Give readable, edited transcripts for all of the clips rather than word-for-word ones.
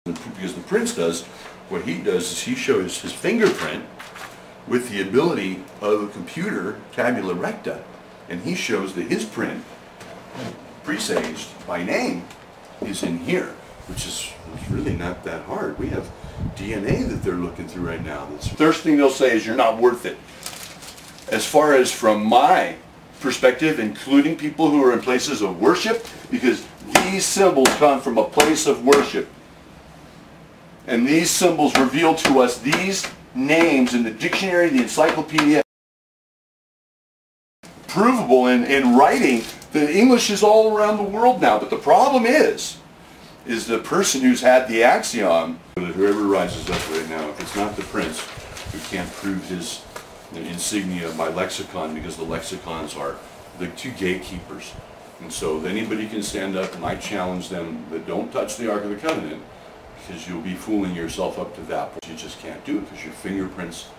Because the prince does, what he does is he shows his fingerprint with the ability of a computer, tabula recta, and he shows that his print, presaged by name, is in here, which is really not that hard. We have DNA that they're looking through right now. The first thing they'll say is you're not worth it. As far as from my perspective, including people who are in places of worship, because these symbols come from a place of worship. And these symbols reveal to us these names in the dictionary, the encyclopedia, provable in writing. The English is all around the world now, but the problem is the person who's had the axiom that whoever rises up right now, if it's not the prince, who can't prove his insignia by lexicon, because the lexicons are the two gatekeepers. And so anybody can stand up, and I challenge them that don't touch the Ark of the Covenant, because you'll be fooling yourself up to that point. You just can't do it because your fingerprints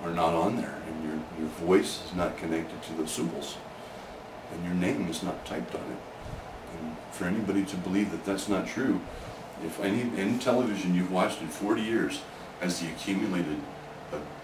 are not on there, and your voice is not connected to those symbols, and your name is not typed on it. And for anybody to believe that that's not true, if any television you've watched in 40 years has the accumulated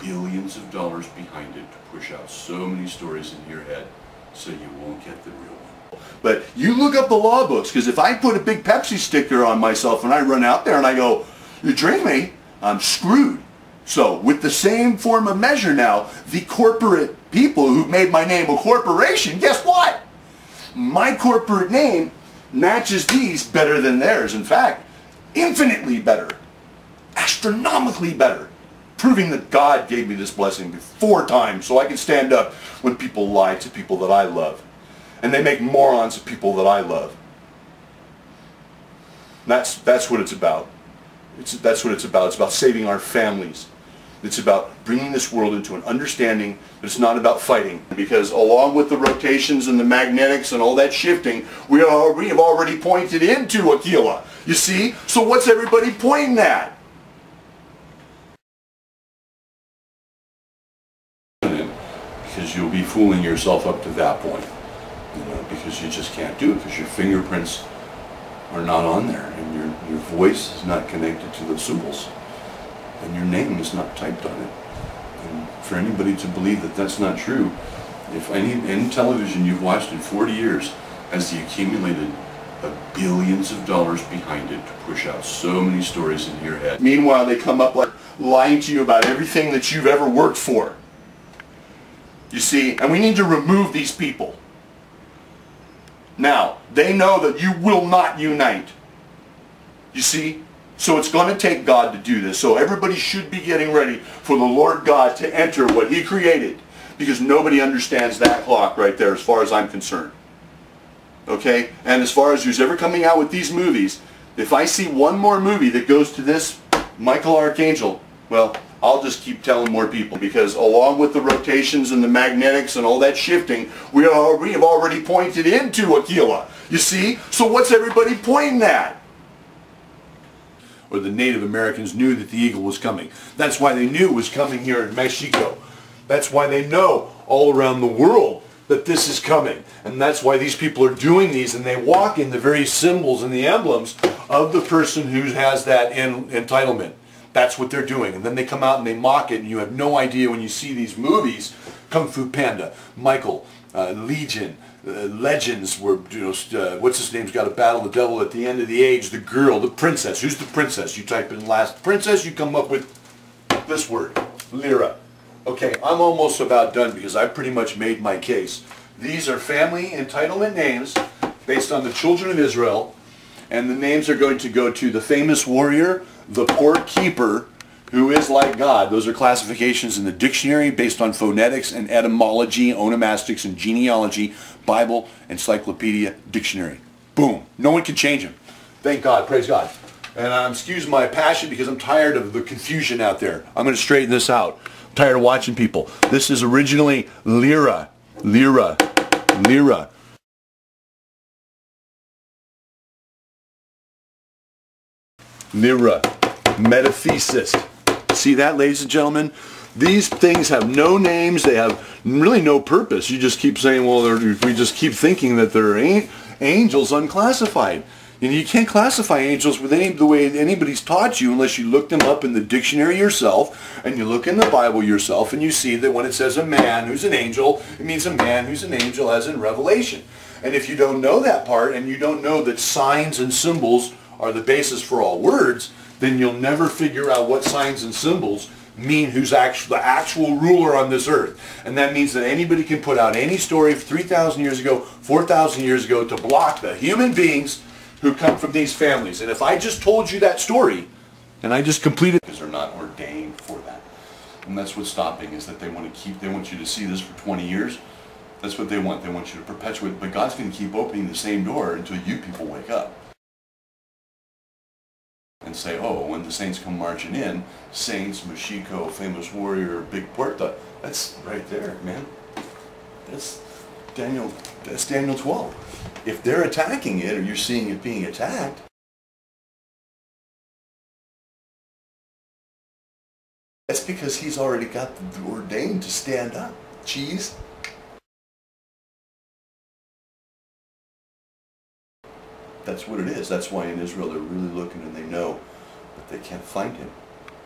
billions of dollars behind it to push out so many stories into your head, so you won't get the real one. But you look up the law books, because if I put a big Pepsi sticker on myself and I run out there and I go, you drink me, I'm screwed. So with the same form of measure now, the corporate people who made my name a corporation, guess what? My corporate name matches these better than theirs. In fact, infinitely better, astronomically better, proving that God gave me this blessing 4 times so I can stand up when people lie to people that I love. And they make morons of people that I love. That's what it's about. That's what it's about. It's about saving our families. It's about bringing this world into an understanding that it's not about fighting. Because along with the rotations and the magnetics and all that shifting, we have already pointed into Aquila. You see? So what's everybody pointing at? Because you'll be fooling yourself up to that point. Because you just can't do it, because your fingerprints are not on there, and your voice is not connected to those symbols, and your name is not typed on it. And for anybody to believe that that's not true, if any television you've watched in 40 years has the accumulated billions of dollars behind it to push out so many stories into your head. Meanwhile, they come up like lying to you about everything that you've ever worked for. You see, and we need to remove these people. Now, they know that you will not unite. You see? So it's going to take God to do this. So everybody should be getting ready for the Lord God to enter what He created. Because nobody understands that clock right there as far as I'm concerned. Okay? And as far as who's ever coming out with these movies, if I see one more movie that goes to this Michael Archangel, well, I'll just keep telling more people, because along with the rotations and the magnetics and all that shifting, we have already pointed into Aquila. You see? So what's everybody pointing at? Or the Native Americans knew that the eagle was coming. That's why they knew it was coming here in Meshico. That's why they know all around the world that this is coming. And that's why these people are doing these, and they walk in the very symbols and the emblems of the person who has that entitlement. That's what they're doing. And then they come out and they mock it, and you have no idea when you see these movies, Kung Fu Panda, Michael, Legion, Legends, where, what's his name's got to battle the devil at the end of the age, the girl, the princess. Who's the princess? You type in last princess, you come up with this word, Lyra. Okay, I'm almost about done because I've pretty much made my case. These are family entitlement names based on the children of Israel, and the names are going to go to the famous warrior, the port keeper, who is like God. Those are classifications in the dictionary based on phonetics and etymology, onomastics and genealogy, Bible, encyclopedia, dictionary. Boom. No one can change them. Thank God. Praise God. And excuse my passion because I'm tired of the confusion out there. I'm going to straighten this out. I'm tired of watching people. This is originally Lyra. Lyra. Lyra. Lyra. Metathesis. See that, ladies and gentlemen? These things have no names. They have really no purpose. You just keep saying, well, we just keep thinking that they're angels unclassified. And you can't classify angels with the way anybody's taught you unless you look them up in the dictionary yourself and you look in the Bible yourself and you see that when it says a man who's an angel, it means a man who's an angel as in Revelation. And if you don't know that part and you don't know that signs and symbols are the basis for all words, then you'll never figure out what signs and symbols mean who's the actual ruler on this earth. And that means that anybody can put out any story 3,000 years ago, 4,000 years ago to block the human beings who come from these families. And if I just told you that story, and I just completed, because they're not ordained for that. And that's what's stopping, is that they want you to see this for 20 years. That's what they want. They want you to perpetuate. But God's going to keep opening the same door until you people wake up. And say, oh, when the saints come marching in, saints, Meshico, famous warrior, big puerta, that's right there, man. That's Daniel 12. If they're attacking it, or you're seeing it being attacked, that's because he's already got the ordained to stand up. Cheese. That's what it is. That's why in Israel they're really looking and they know, but they can't find him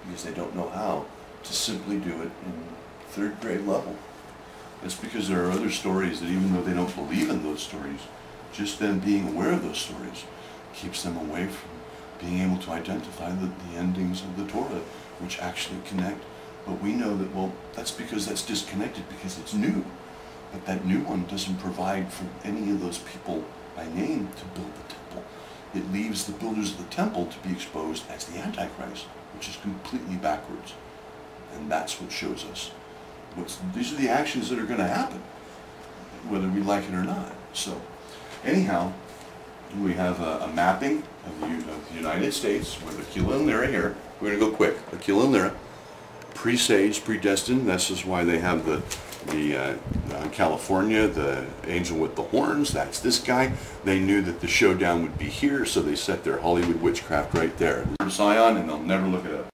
because they don't know how to simply do it in third grade level. It's because there are other stories that even though they don't believe in those stories, just them being aware of those stories keeps them away from being able to identify the endings of the Torah, which actually connect. But we know that, well, that's because that's disconnected because it's new. But that new one doesn't provide for any of those people by name to build the temple. It leaves the builders of the temple to be exposed as the Antichrist, which is completely backwards. And that's what shows us. These are the actions that are going to happen, whether we like it or not. So, anyhow, we have a mapping of the United States with Aquila and Lyra here. We're going to go quick. Aquila and Lyra, presaged, predestined. This is why they have the California, the angel with the horns, that's this guy. They knew that the showdown would be here, so they set their Hollywood witchcraft right there. Zion, and they'll never look it up.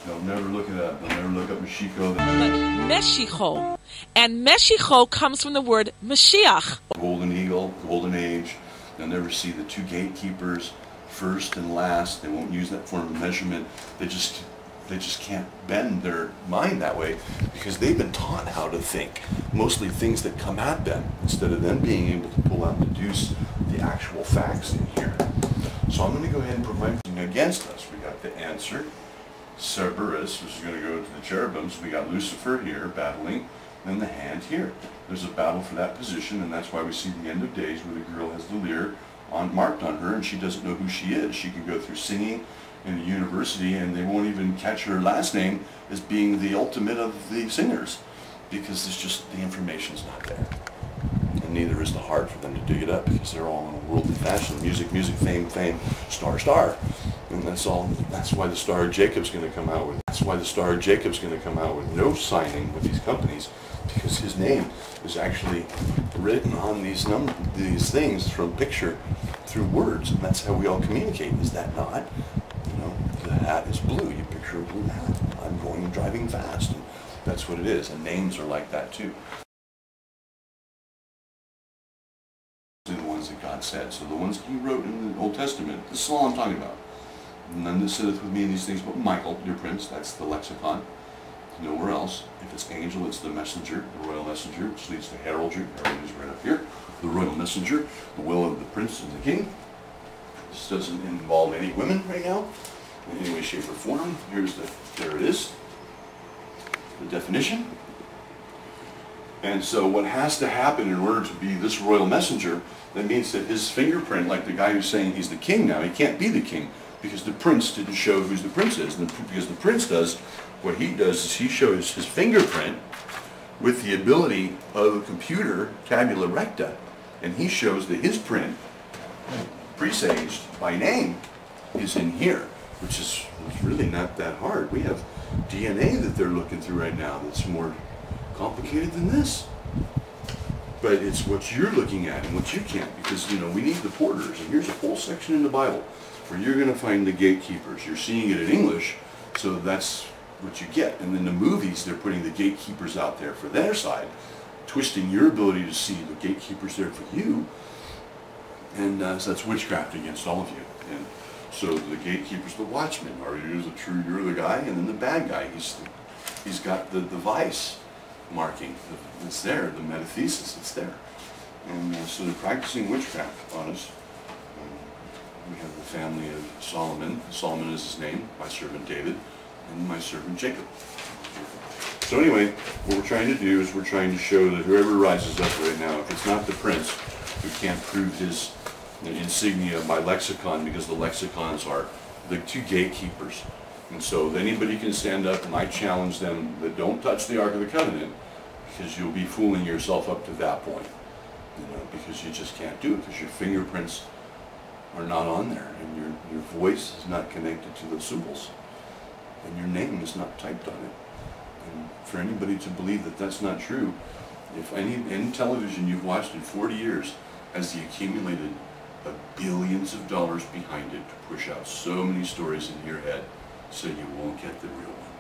They'll never look it up. They'll never look up Meshico. Meshico. And Meshico comes from the word Mashiach. Golden eagle, golden age. They'll never see the two gatekeepers, first and last. They won't use that form of measurement. They just can't bend their mind that way because they've been taught how to think. Mostly things that come at them instead of them being able to pull out and deduce the actual facts in here. So I'm going to go ahead and provide something against us. We got the answer, Cerberus, which is going to go to the cherubims. We got Lucifer here battling, and the hand here. There's a battle for that position, and that's why we see the end of days where the girl has the lyre marked on her and she doesn't know who she is. She can go through singing in the university and they won't even catch her last name as being the ultimate of the singers because it's just the information's not there. And neither is the heart for them to dig it up because they're all in a worldly fashion. Music, fame, star. And that's all. That's why the Star of Jacob's going to come out with. That's why the Star of Jacob's going to come out with no signing with these companies because his name is actually written on these things from picture through words, and that's how we all communicate. Is that not? You know, the hat is blue. You picture a blue hat. I'm driving fast, and that's what it is. And names are like that too. The ones that God said. So the ones He wrote in the Old Testament. This is all I'm talking about. None that sitteth with me in these things, but Michael, your prince. That's the lexicon. Nowhere else. If it's angel, it's the messenger, the royal messenger, which leads to heraldry. Heraldry is right up here. The royal messenger, the will of the prince and the king. This doesn't involve any women right now, in any way, shape, or form. There it is, the definition. And so what has to happen in order to be this royal messenger, that means that his fingerprint, like the guy who's saying he's the king now, he can't be the king because the prince didn't show who the prince is. Because the prince does, what he does is he shows his fingerprint with the ability of a computer, tabula recta, and he shows that his print, presaged by name, is in here, which is really not that hard. We have DNA that they're looking through right now that's more complicated than this. But it's what you're looking at and what you can't, because, you know, we need the porters. And here's a whole section in the Bible where you're going to find the gatekeepers. You're seeing it in English, so that's what you get. And in the movies, they're putting the gatekeepers out there for their side twisting your ability to see. The gatekeeper's there for you, and so that's witchcraft against all of you. And so the gatekeeper's the watchman. Are you the true? You're the guy, and then the bad guy. He's got the vice marking. It's there. The metathesis. It's there. And so they're practicing witchcraft on us. We have the family of Solomon. Solomon is his name. My servant David, and my servant Jacob. So anyway, what we're trying to do is we're trying to show that whoever rises up right now, if it's not the prince, who can't prove his insignia by lexicon, because the lexicons are the two gatekeepers. And so anybody can stand up, and I challenge them that don't touch the Ark of the Covenant, because you'll be fooling yourself up to that point. Because you just can't do it, because your fingerprints are not on there, and your voice is not connected to those symbols, and your name is not typed on it. And for anybody to believe that that's not true, if any television you've watched in 40 years has the accumulated billions of dollars behind it to push out so many stories in your head, so you won't get the real one.